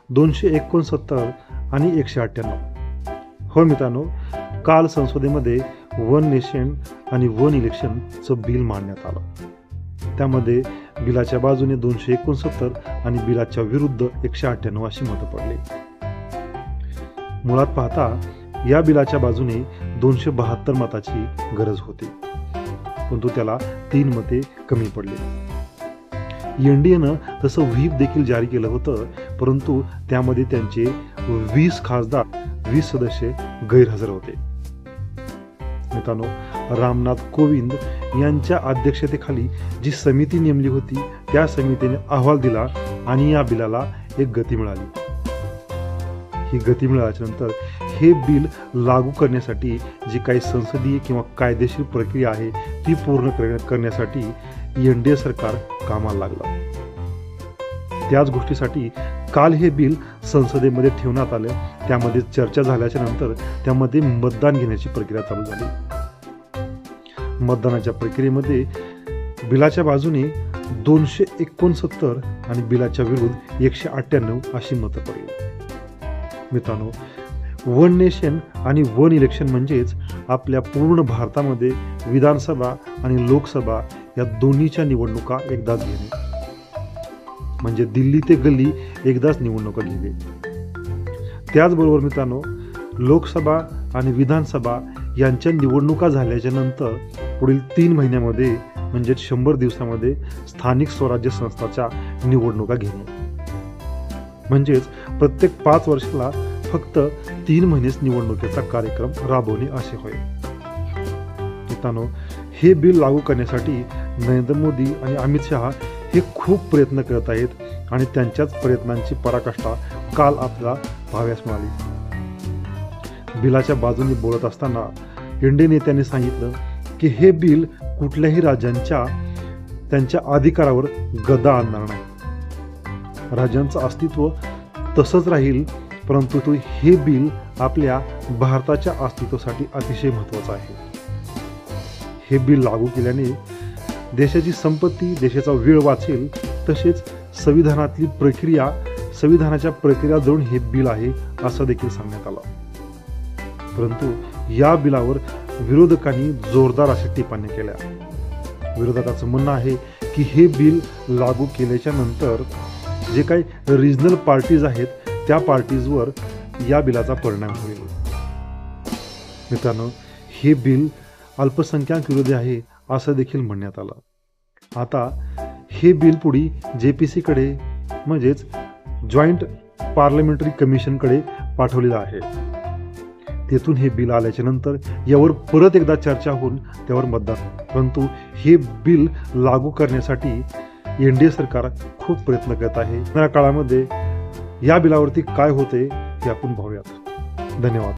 269 आणि 198. हो मित्रांनो, काल संसदेमध्ये वन नेशन आणि वन इलेक्शनचं बिल मांडण्यात आलं. त्यामध्ये बिलाच्या बाजूने 269 आणि बिलाच्या विरुद्ध 198 अशी मतं पडली. मुळात पाहता या बिलाच्या बाजूने 272 मताची गरज होती, परंतु त्याला 3 मते कमी पडली. एनडीएनं तसं व्हीप देखील जारी केलं होतं, परंतु त्यामध्ये त्यांचे 20 खासदार 20 सदस्य गैरहजर होते. मित्रांनो, रामनाथ कोविंद यांच्या अध्यक्षतेखाली जी समिती नेमली होती त्या समितीने अहवाल दिला आणि या बिलाला एक गती मिळाली. ही गती मिळाल्याच्या नंतर हे बिल लागू करण्यासाठी जी काही संसदीय किंवा कायदेशीर प्रक्रिया आहे ती पूर्ण करण्यासाठी एनडीए सरकार कामाला लागलं. त्याच गोष्टीसाठी काल हे बिल संसदेमध्ये ठेवण्यात आलं. त्यामध्ये चर्चा झाल्याच्या नंतर त्यामध्ये मतदान घेण्याची प्रक्रिया चालू झाली. मतदानाच्या प्रक्रियेमध्ये बिलाच्या बाजूने 269 आणि बिलाच्या विरुद्ध 198 अशी मतं पडली. मित्रांनो, वन नेशन आणि वन इलेक्शन म्हणजेच आपल्या पूर्ण भारतामध्ये विधानसभा आणि लोकसभा या दोन्हीच्या निवडणुका एकदाच घेणे, म्हणजे दिल्ली ते गल्ली एकदाच निवडणुका घेणे. त्याचबरोबर मित्रांनो, लोकसभा आणि विधानसभा यांच्या निवडणुका झाल्याच्या नंतर पुढील 3 महिन्यामध्ये म्हणजे 100 दिवसामध्ये स्थानिक स्वराज्य संस्थांच्या निवडणुका घेणे, म्हणजेच प्रत्येक 5 वर्षाला फक्त 3 महिनेच निवडणुकीचा कार्यक्रम राबवणे असे होय. मित्रांनो, हे बिल लागू करण्यासाठी नरेंद्र मोदी आणि अमित शहा हे खूप प्रयत्न करत आहेत आणि त्यांच्याच प्रयत्नांची पराकाष्ठा काल आपल्याला पाहाव्यास मिळाली. बिलाच्या बाजूने बोलत असताना एनडीए नेत्यांनी सांगितलं की हे बिल कुठल्याही राज्यांच्या त्यांच्या अधिकारावर गदा आणणार नाही. राज्यांचं अस्तित्व तसंच राहील, परंतु हे बिल आपल्या भारताच्या अस्तित्वासाठी अतिशय महत्त्वाचं आहे. हे बिल लागू केल्याने देशाची संपत्ती, देशाचा वेळ वाचेल, तसेच संविधानाच्या प्रक्रियाजवळ हे बिल आहे असं देखील सांगण्यात आलं. परंतु या बिलावर विरोधकांनी जोरदार अशा टिप्पण्या केल्या. विरोधकाचं म्हणणं आहे की हे बिल लागू केल्याच्या नंतर जे काही रिजनल पार्टीज आहेत त्या पार्टीजवर या बिलाचा परिणाम होईल. मित्रांनो, हे बिल अल्पसंख्याक विरोधी आहे असं देखील म्हणण्यात आलं. आता हे बिल पुढे JPC कडे म्हणजेच जॉईंट पार्लमेंटरी कमिशनकडे पाठवलेलं आहे. तेथून हे बिल आल्याच्या नंतर यावर परत एकदा चर्चा होऊन त्यावर मतदान. परंतु हे बिल लागू करण्यासाठी एनडीए सरकार खूप प्रयत्न करत आहे. येणाऱ्या काळामध्ये या बिलावरती काय होते ते आपण पाहूयात. धन्यवाद.